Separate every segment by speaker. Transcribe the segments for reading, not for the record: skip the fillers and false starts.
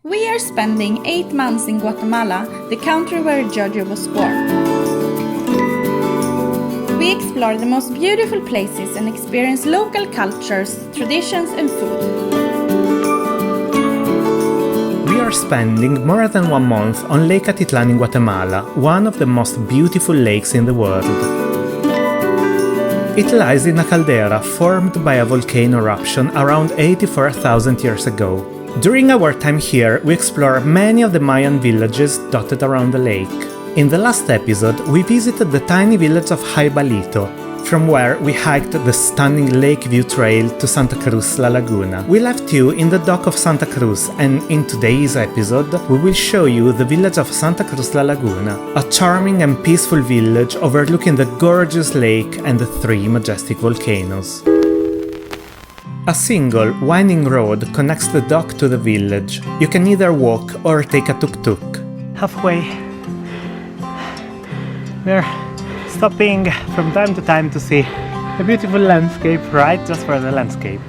Speaker 1: We are spending 8 months in Guatemala, the country where Giorgio was born. We explore the most beautiful places and experience local cultures, traditions and food.
Speaker 2: We are spending more than 1 month on Lake Atitlan in Guatemala, one of the most beautiful lakes in the world. It lies in a caldera formed by a volcano eruption around 84,000 years ago. During our time here, we explore many of the Mayan villages dotted around the lake. In the last episode, we visited the tiny village of Jaibalito, from where we hiked the stunning Lake View Trail to Santa Cruz La Laguna. We left you in the dock of Santa Cruz, and in today's episode, we will show you the village of Santa Cruz La Laguna, a charming and peaceful village overlooking the gorgeous lake and the 3 majestic volcanoes. A single, winding road connects the dock to the village. You can either walk or take a tuk-tuk. Halfway, we're stopping from time to time to see a beautiful landscape, right just for the landscape.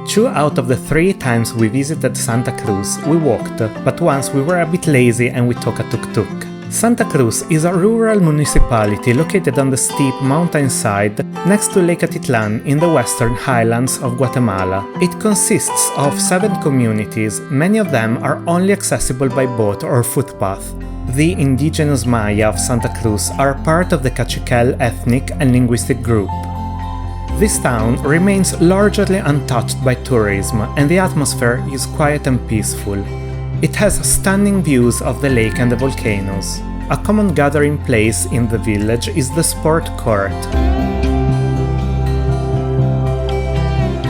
Speaker 2: 2 out of the 3 times we visited Santa Cruz, we walked, but once we were a bit lazy and we took a tuk-tuk. Santa Cruz is a rural municipality located on the steep mountainside next to Lake Atitlan in the western highlands of Guatemala. It consists of 7 communities, many of them are only accessible by boat or footpath. The indigenous Maya of Santa Cruz are part of the Kaq'chikel ethnic and linguistic group. This town remains largely untouched by tourism and the atmosphere is quiet and peaceful. It has stunning views of the lake and the volcanoes. A common gathering place in the village is the sport court.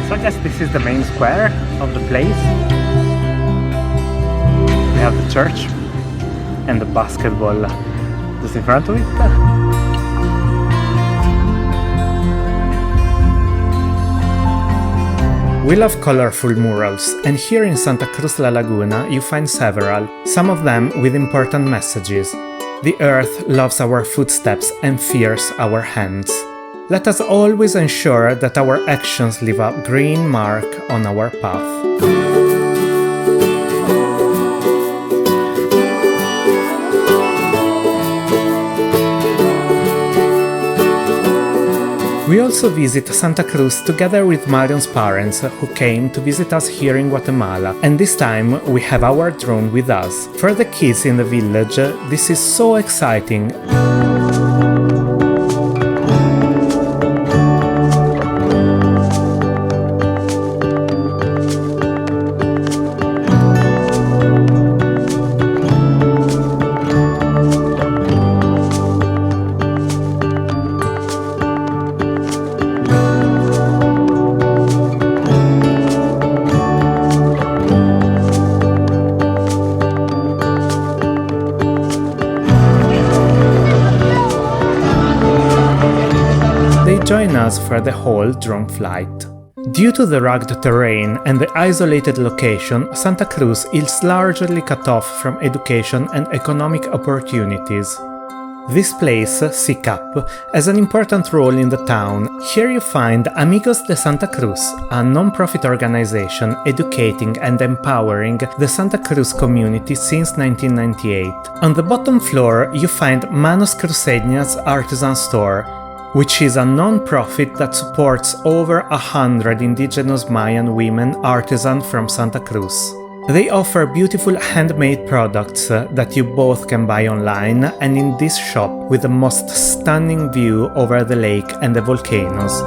Speaker 2: So I guess this is the main square of the place. We have the church and the basketball just in front of it. We love colorful murals, and here in Santa Cruz La Laguna you find several, some of them with important messages. The earth loves our footsteps and fears our hands. Let us always ensure that our actions leave a green mark on our path. We also visit Santa Cruz together with Marion's parents, who came to visit us here in Guatemala, and this time we have our drone with us. For the kids in the village, this is so exciting. Join us for the whole drone flight. Due to the rugged terrain and the isolated location, Santa Cruz is largely cut off from education and economic opportunities. This place, SICAP, has an important role in the town. Here you find Amigos de Santa Cruz, a non-profit organization educating and empowering the Santa Cruz community since 1998. On the bottom floor you find Manos Cruceñas Artisan Store, which is a non-profit that supports over 100 indigenous Mayan women artisans from Santa Cruz. They offer beautiful handmade products that you both can buy online and in this shop with the most stunning view over the lake and the volcanoes.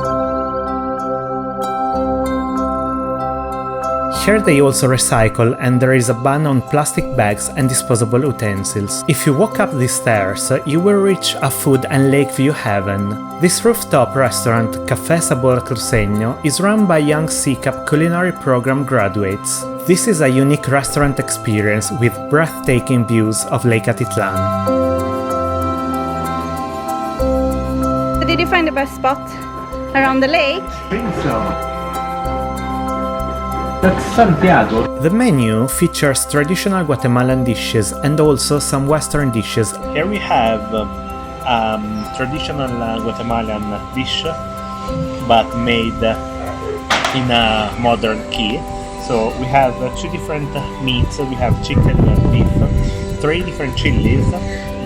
Speaker 2: Here they also recycle and there is a ban on plastic bags and disposable utensils. If you walk up these stairs, you will reach a food and lake view heaven. This rooftop restaurant, Café Sabor Cruceño, is run by young SICAP Culinary program graduates. This is a unique restaurant experience with breathtaking views of Lake Atitlan.
Speaker 1: Did you find the best spot around the lake?
Speaker 2: I think so. That's Santiago. The menu features traditional Guatemalan dishes and also some Western dishes. Here we have traditional Guatemalan dish, but made in a modern key. So we have 2 different meats. We have chicken and beef, 3 different chilies.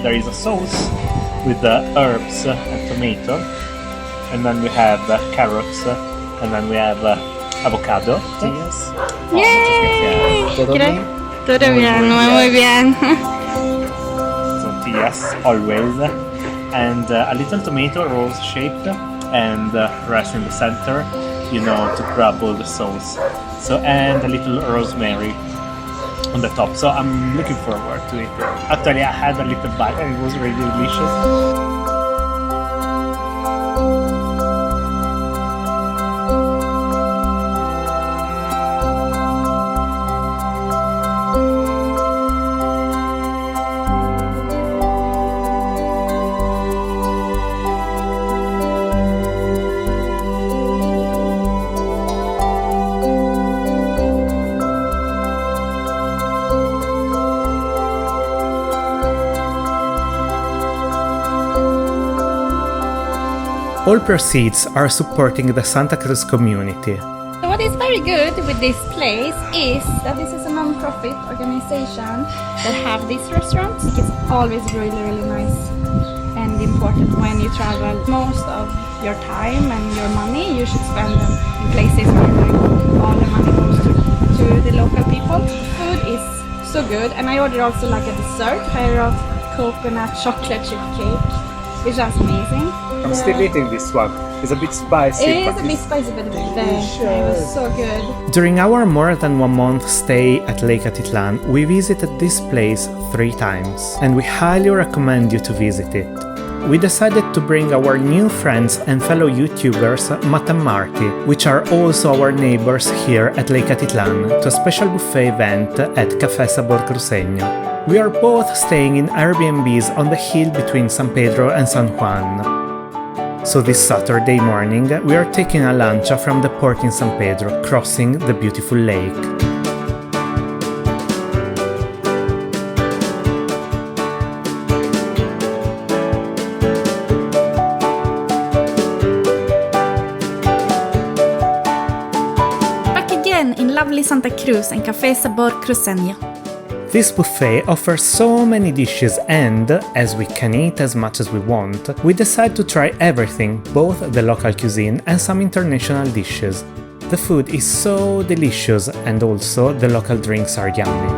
Speaker 2: There is a sauce with herbs and tomato, and then we have carrots, and then we have avocado. Yes.
Speaker 1: Yay!
Speaker 3: ¿Todo bien?
Speaker 1: Todo
Speaker 2: Muy
Speaker 1: bien,
Speaker 2: bien.
Speaker 1: muy bien.
Speaker 2: Tortillas always, and a little tomato rose shaped and rest in the center, you know, to grab all the sauce. So, and a little rosemary on the top. So I'm looking forward to it. Actually, I had a little bite and it was really delicious. All proceeds are supporting the Santa Cruz community.
Speaker 1: So what is very good with this place is that this is a non-profit organization that have this restaurant. It's always really, really nice and important when you travel. Most of your time and your money you should spend them in places where like all the money goes to the local people. Food is so good, and I ordered also like a dessert. I wrote coconut chocolate chip cake, which was amazing.
Speaker 2: I'm still eating this one. It's a bit spicy.
Speaker 1: It is a bit spicy, but it was so good.
Speaker 2: During our more than 1 month stay at Lake Atitlan, we visited this place 3 times, and we highly recommend you to visit it. We decided to bring our new friends and fellow YouTubers Matt and Marty, which are also our neighbors here at Lake Atitlan, to a special buffet event at Café Sabor Cruceño. We are both staying in Airbnbs on the hill between San Pedro and San Juan. So this Saturday morning, we are taking a lancha from the port in San Pedro, crossing the beautiful lake.
Speaker 1: Back again in lovely Santa Cruz and Café Sabor Cruceño.
Speaker 2: This buffet offers so many dishes and, as we can eat as much as we want, we decide to try everything, both the local cuisine and some international dishes. The food is so delicious and also the local drinks are yummy.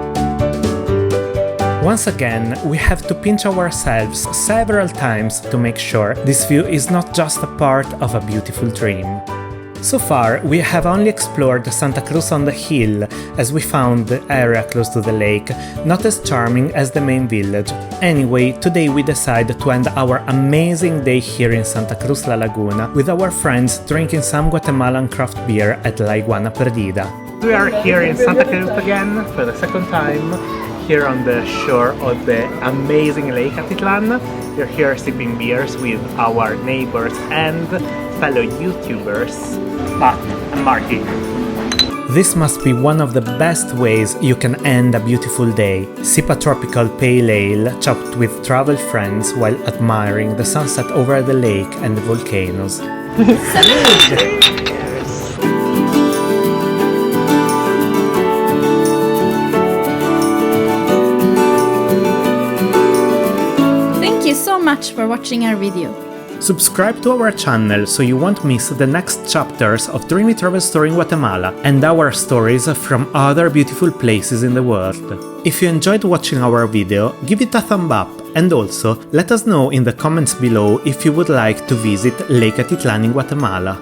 Speaker 2: Once again, we have to pinch ourselves several times to make sure this view is not just a part of a beautiful dream. So far, we have only explored Santa Cruz on the hill, as we found the area close to the lake not as charming as the main village. Anyway, today we decided to end our amazing day here in Santa Cruz La Laguna with our friends drinking some Guatemalan craft beer at La Iguana Perdida. We are here in Santa Cruz again for the 2nd time, here on the shore of the amazing Lake Atitlan. We're here sipping beers with our neighbors and fellow YouTubers, Matt and Marty. This must be one of the best ways you can end a beautiful day. Sip a tropical pale ale, chopped with travel friends while admiring the sunset over the lake and the volcanoes.
Speaker 1: Thank you so much for watching our video.
Speaker 2: Subscribe to our channel so you won't miss the next chapters of Dreamy Travel Story in Guatemala and our stories from other beautiful places in the world. If you enjoyed watching our video, give it a thumb up and also let us know in the comments below if you would like to visit Lake Atitlan in Guatemala.